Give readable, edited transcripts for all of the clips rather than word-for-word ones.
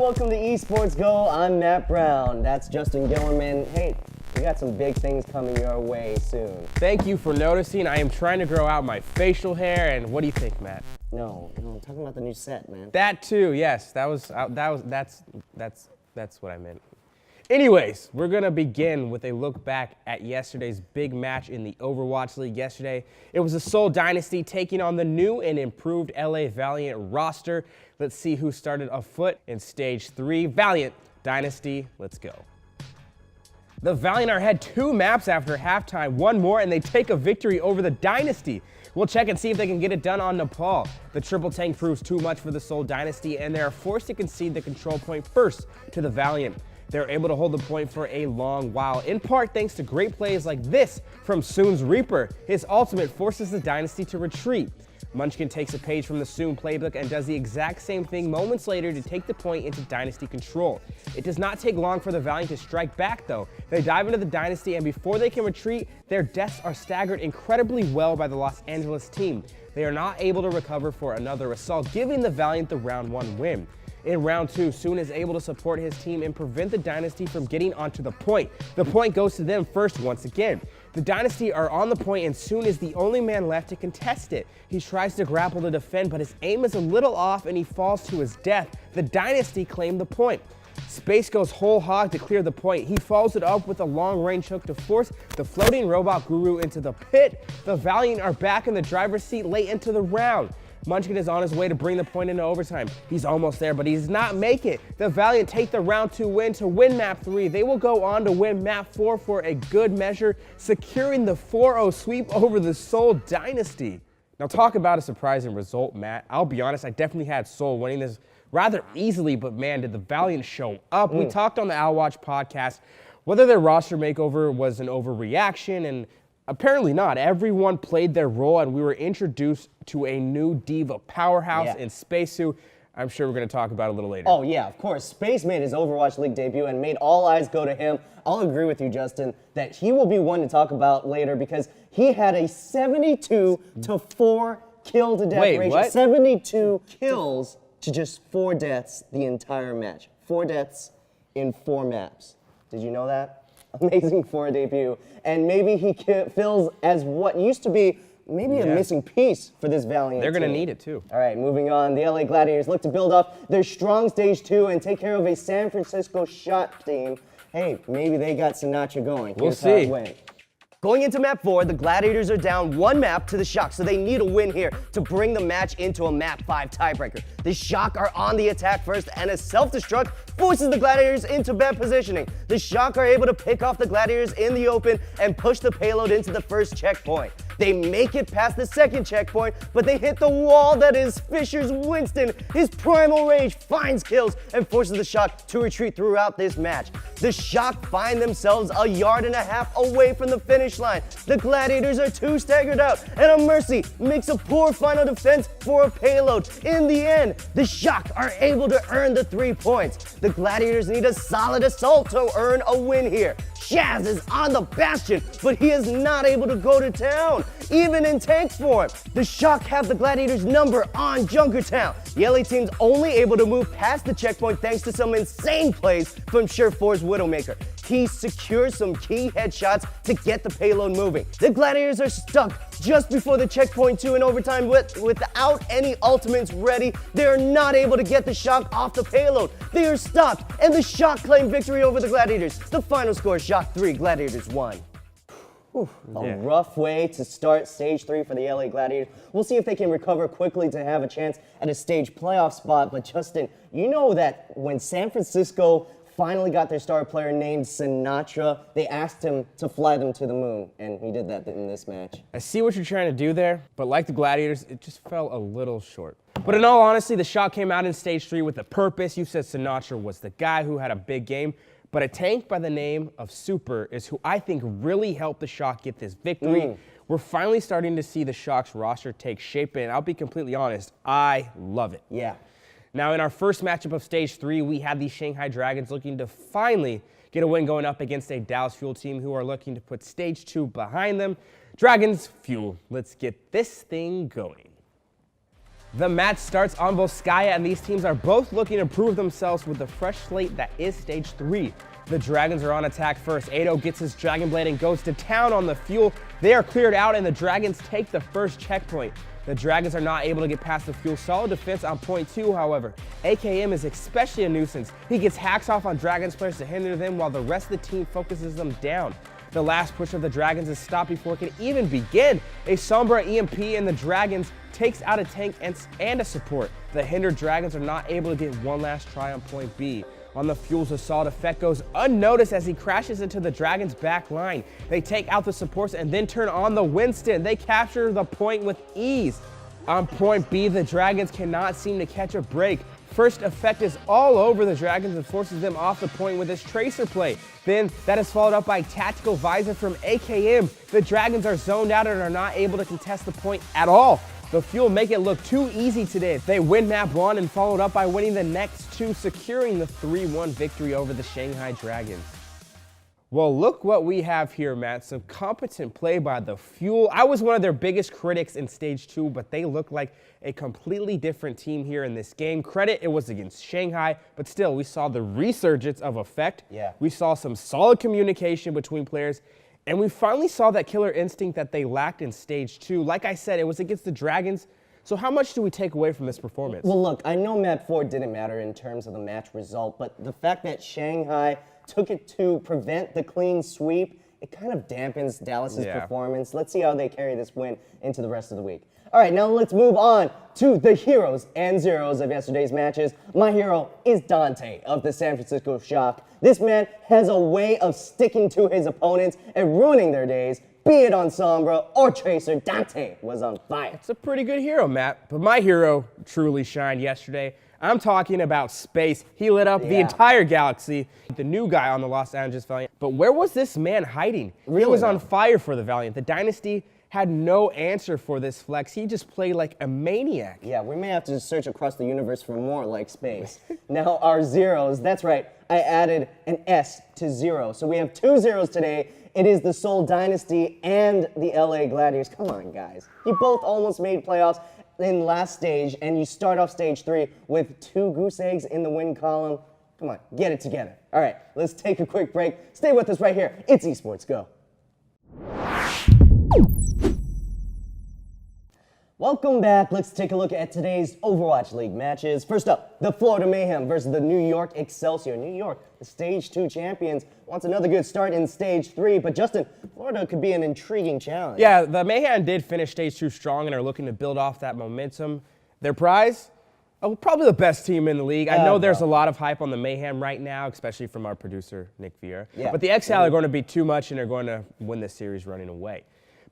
welcome to Esports Go. I'm Matt Brown. That's Justin Gillerman. Hey, we got some big things coming your way soon. Thank you for noticing. I am trying to grow out my facial hair, and what do you think, Matt? No, I'm talking about the new set, man. That too, yes. That's what I meant. Anyways, we're gonna begin with a look back at yesterday's big match in the Overwatch League yesterday. It was the Seoul Dynasty taking on the new and improved LA Valiant roster. Let's see who started afoot in stage 3. Valiant, Dynasty, let's go. The Valiant are ahead 2 maps after halftime, 1 more, and they take a victory over the Dynasty. We'll check and see if they can get it done on Nepal. The triple tank proves too much for the Seoul Dynasty, and they are forced to concede the control point first to the Valiant. They're able to hold the point for a long while, in part thanks to great plays like this from Soon's Reaper. His ultimate forces the Dynasty to retreat. Munchkin takes a page from the Soon playbook and does the exact same thing moments later to take the point into Dynasty control. It does not take long for the Valiant to strike back though. They dive into the Dynasty, and before they can retreat, their deaths are staggered incredibly well by the Los Angeles team. They are not able to recover for another assault, giving the Valiant the round 1 win. In round 2, Soon is able to support his team and prevent the Dynasty from getting onto the point. The point goes to them first once again. The Dynasty are on the point, and Soon is the only man left to contest it. He tries to grapple to defend, but his aim is a little off and he falls to his death. The Dynasty claim the point. Space goes whole hog to clear the point. He follows it up with a long-range hook to force the floating robot guru into the pit. The Valiant are back in the driver's seat late into the round. Munchkin is on his way to bring the point into overtime. He's almost there, but he does not make it. The Valiant take the round 2 win to win map 3. They will go on to win map 4 for a good measure, securing the 4-0 sweep over the Seoul Dynasty. Now talk about a surprising result, Matt. I'll be honest, I definitely had Seoul winning this rather easily, but man, did the Valiant show up. We talked on the Overwatch podcast whether their roster makeover was an overreaction, and apparently not. Everyone played their role, and we were introduced to a new diva powerhouse in Spacesuit. I'm sure we're going to talk about it a little later. Oh yeah, of course. Space made his Overwatch League debut and made all eyes go to him. I'll agree with you, Justin, that he will be one to talk about later because he had a 72-4 kill to death ratio. What? 72 kills to just 4 deaths the entire match. 4 deaths in 4 maps. Did you know that? Amazing for a debut. And maybe he fills as what used to be maybe a missing piece for this Valiant They're going to team. need it too. All right, moving on. The LA Gladiators look to build up their strong stage 2 and take care of a San Francisco shot team. Hey, maybe they got Sinatra going. We'll see. Going into map 4, the Gladiators are down 1 map to the Shock, so they need a win here to bring the match into a map 5 tiebreaker. The Shock are on the attack first, and a self-destruct forces the Gladiators into bad positioning. The Shock are able to pick off the Gladiators in the open and push the payload into the first checkpoint. They make it past the second checkpoint, but they hit the wall that is Fisher's Winston. His primal rage finds kills and forces the Shock to retreat throughout this match. The Shock find themselves a yard and a half away from the finish line. The Gladiators are too staggered out, and a Mercy makes a poor final defense for a payload. In the end, the Shock are able to earn the 3 points. The Gladiators need a solid assault to earn a win here. Shaz is on the Bastion, but he is not able to go to town, even in tank form. The Shock have the Gladiators' number on Junkertown. The LA team's only able to move past the checkpoint thanks to some insane plays from Surefour's Widowmaker. He secures some key headshots to get the payload moving. The Gladiators are stuck just before the checkpoint 2 in overtime without any ultimates ready. They are not able to get the Shock off the payload. They are stopped, and the Shock claim victory over the Gladiators. The final score, Shock 3, Gladiators 1. A rough way to start stage 3 for the LA Gladiators. We'll see if they can recover quickly to have a chance at a stage playoff spot. But Justin, you know that when San Francisco finally got their star player named Sinatra, they asked him to fly them to the moon, and he did that in this match. I see what you're trying to do there, but like the Gladiators, it just fell a little short. But in all honesty, the Shock came out in stage 3 with a purpose. You said Sinatra was the guy who had a big game, but a tank by the name of Super is who I think really helped the Shock get this victory. We're finally starting to see the Shock's roster take shape, and I'll be completely honest, I love it. Yeah. Now, in our first matchup of stage 3, we had the Shanghai Dragons looking to finally get a win going up against a Dallas Fuel team who are looking to put stage 2 behind them. Dragons, Fuel, let's get this thing going. The match starts on Volskaya, and these teams are both looking to prove themselves with the fresh slate that is Stage 3. The Dragons are on attack first. Ado gets his Dragon Blade and goes to town on the fuel. They are cleared out, and the Dragons take the first checkpoint. The Dragons are not able to get past the fuel. Solid defense on point 2, however. AKM is especially a nuisance. He gets hacks off on Dragons players to hinder them while the rest of the team focuses them down. The last push of the Dragons is stopped before it can even begin. A Sombra EMP and the Dragons takes out a tank and a support. The hindered Dragons are not able to get one last try on point B. On the fuel's assault, effect goes unnoticed as he crashes into the Dragons' back line. They take out the supports and then turn on the Winston. They capture the point with ease. On point B, the Dragons cannot seem to catch a break. First effect is all over the Dragons and forces them off the point with his tracer play. Then that is followed up by tactical visor from AKM. The Dragons are zoned out and are not able to contest the point at all. The Fuel make it look too easy today. They win map 1 and followed up by winning the next 2, securing the 3-1 victory over the Shanghai Dragons. Well, look what we have here, Matt. Some competent play by the Fuel. I was one of their biggest critics in Stage 2, but they look like a completely different team here in this game. Credit, it was against Shanghai, but still, we saw the resurgence of effect. Yeah. We saw some solid communication between players, and we finally saw that killer instinct that they lacked in Stage 2. Like I said, it was against the Dragons. So how much do we take away from this performance? Well, look, I know map 4 didn't matter in terms of the match result, but the fact that Shanghai took it to prevent the clean sweep, it kind of dampens Dallas's performance. Let's see how they carry this win into the rest of the week. All right, now let's move on to the heroes and zeros of yesterday's matches. My hero is Dante of the San Francisco Shock. This man has a way of sticking to his opponents and ruining their days. Be it on Sombra or Tracer, Dante was on fire. It's a pretty good hero, Matt, but my hero truly shined yesterday. I'm talking about Space. He lit up the entire galaxy. The new guy on the Los Angeles Valiant. But where was this man hiding? He was on fire for the Valiant. The Dynasty had no answer for this flex. He just played like a maniac. Yeah, we may have to search across the universe for more like Space. Now our zeros, that's right, I added an S to zero. So we have 2 zeros today. It is the Seoul Dynasty and the LA Gladiators. Come on, guys. You both almost made playoffs in last stage, and you start off Stage 3 with 2 goose eggs in the win column. Come on, get it together. All right, let's take a quick break. Stay with us right here. It's Esports Go. Welcome back. Let's take a look at today's Overwatch League matches. First up, the Florida Mayhem versus the New York Excelsior. New York, the Stage 2 champions, wants another good start in Stage 3, but Justin, Florida could be an intriguing challenge. Yeah, the Mayhem did finish Stage 2 strong and are looking to build off that momentum. Their prize? Oh, probably the best team in the league. I know there's a lot of hype on the Mayhem right now, especially from our producer, Nick Vieira. Yeah. But the XL are going to be too much and are going to win this series running away.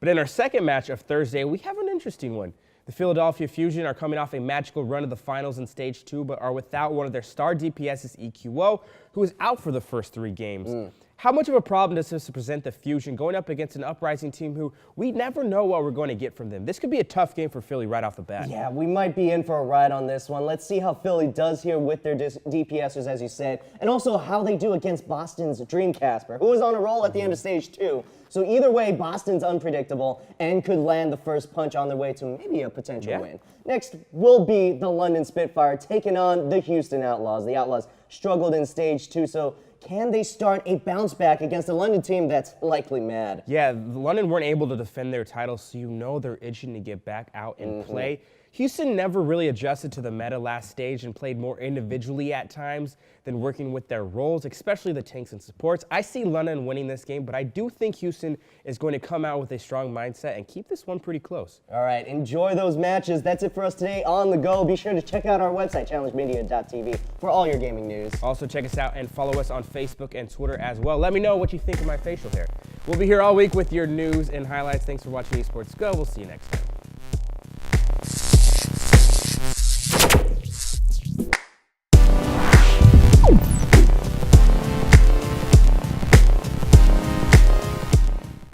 But in our second match of Thursday, we have an interesting one. The Philadelphia Fusion are coming off a magical run of the finals in Stage 2, but are without one of their star DPSs, EQO, who is out for the first 3 games. How much of a problem does this present the Fusion going up against an Uprising team who we never know what we're going to get from them? This could be a tough game for Philly right off the bat. Yeah, we might be in for a ride on this one. Let's see how Philly does here with their DPSers, as you said, and also how they do against Boston's Dream Casper, who was on a roll at the end of Stage 2. So either way, Boston's unpredictable and could land the first punch on their way to maybe a potential win. Next will be the London Spitfire taking on the Houston Outlaws. The Outlaws struggled in Stage 2, so can they start a bounce back against a London team that's likely mad? Yeah, London weren't able to defend their title, so you know they're itching to get back out and play. Houston never really adjusted to the meta last stage and played more individually at times than working with their roles, especially the tanks and supports. I see London winning this game, but I do think Houston is going to come out with a strong mindset and keep this one pretty close. All right, enjoy those matches. That's it for us today on The Go. Be sure to check out our website, challengemedia.tv, for all your gaming news. Also, check us out and follow us on Facebook and Twitter as well. Let me know what you think of my facial hair. We'll be here all week with your news and highlights. Thanks for watching Esports Go. We'll see you next time.